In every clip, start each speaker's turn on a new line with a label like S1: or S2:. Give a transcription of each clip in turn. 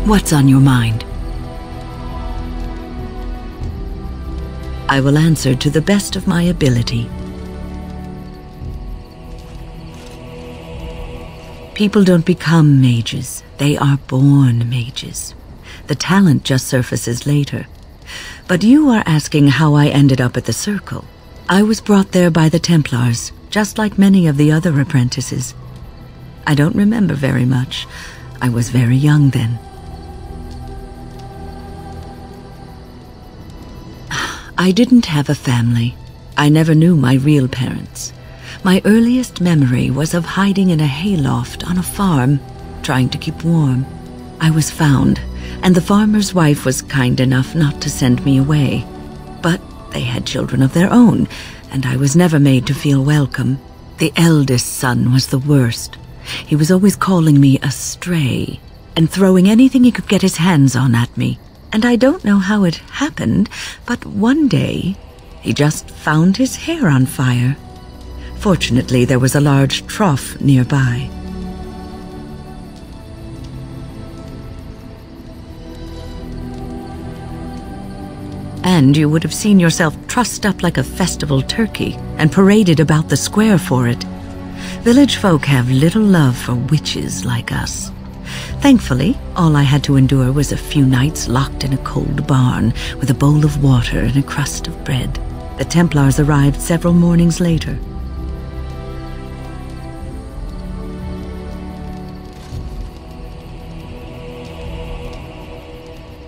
S1: What's on your mind? I will answer to the best of my ability. People don't become mages, they are born mages. The talent just surfaces later. But you are asking how I ended up at the Circle. I was brought there by the Templars, just like many of the other apprentices. I don't remember very much. I was very young then. I didn't have a family. I never knew my real parents. My earliest memory was of hiding in a hayloft on a farm, trying to keep warm. I was found, and the farmer's wife was kind enough not to send me away. But they had children of their own, and I was never made to feel welcome. The eldest son was the worst. He was always calling me a stray, and throwing anything he could get his hands on at me. And I don't know how it happened, but one day, he just found his hair on fire. Fortunately, there was a large trough nearby. And you would have seen yourself trussed up like a festival turkey and paraded about the square for it. Village folk have little love for witches like us. Thankfully, all I had to endure was a few nights locked in a cold barn with a bowl of water and a crust of bread. The Templars arrived several mornings later.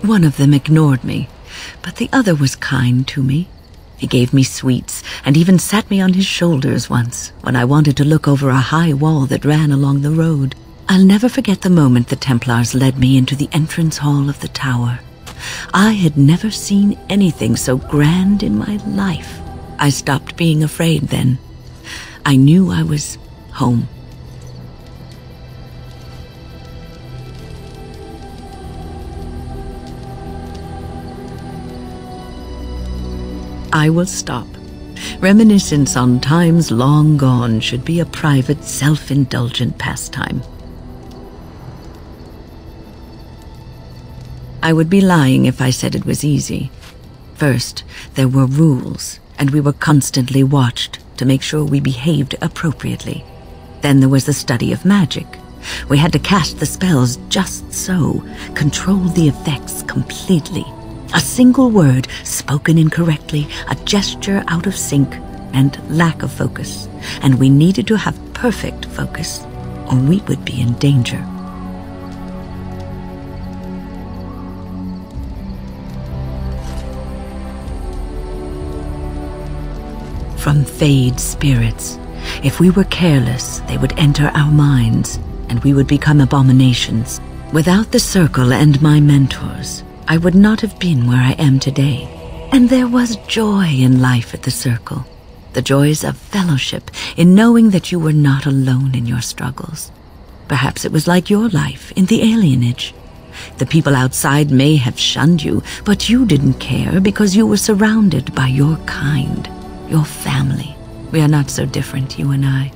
S1: One of them ignored me, but the other was kind to me. He gave me sweets and even sat me on his shoulders once when I wanted to look over a high wall that ran along the road. I'll never forget the moment the Templars led me into the entrance hall of the tower. I had never seen anything so grand in my life. I stopped being afraid then. I knew I was home. I will stop. Reminiscence on times long gone should be a private, self-indulgent pastime. I would be lying if I said it was easy. First, there were rules, and we were constantly watched to make sure we behaved appropriately. Then there was the study of magic. We had to cast the spells just so, control the effects completely. A single word spoken incorrectly, a gesture out of sync, and lack of focus. And we needed to have perfect focus, or we would be in danger. From Fade spirits. If we were careless, they would enter our minds, and we would become abominations. Without the Circle and my mentors, I would not have been where I am today. And there was joy in life at the Circle. The joys of fellowship, in knowing that you were not alone in your struggles. Perhaps it was like your life in the alienage. The people outside may have shunned you, but you didn't care because you were surrounded by your kind. Your family. We are not so different, you and I.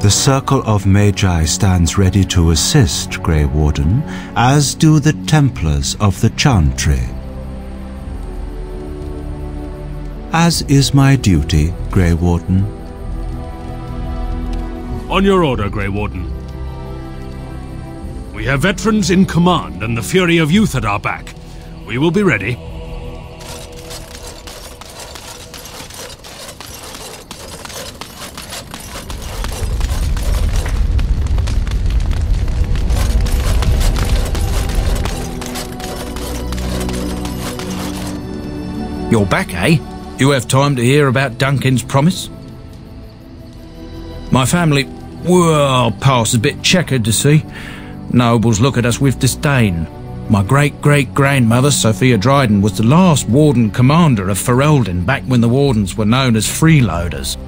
S2: The Circle of Magi stands ready to assist, Grey Warden, as do the Templars of the Chantry. As is my duty, Grey Warden.
S3: On your order, Grey Warden. We have veterans in command and the fury of youth at our back. We will be ready.
S4: You're back, eh? You have time to hear about Duncan's promise? My family, well, past a bit checkered to see. Nobles look at us with disdain. My great-great-grandmother, Sophia Dryden, was the last Warden Commander of Ferelden back when the Wardens were known as freeloaders.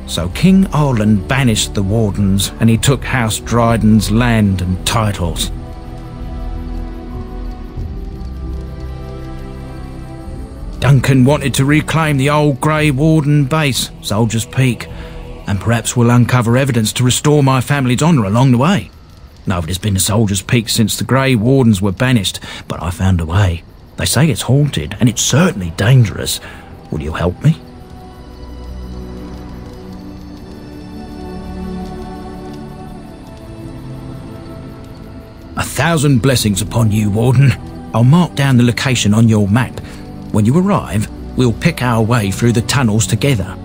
S4: So King Olin banished the Wardens and he took House Dryden's land and titles. Duncan wanted to reclaim the old Grey Warden base, Soldier's Peak, and perhaps we'll uncover evidence to restore my family's honour along the way. Nobody's been to Soldier's Peak since the Grey Wardens were banished, but I found a way. They say it's haunted, and it's certainly dangerous. Will you help me? A thousand blessings upon you, Warden. I'll mark down the location on your map. When you arrive, we'll pick our way through the tunnels together.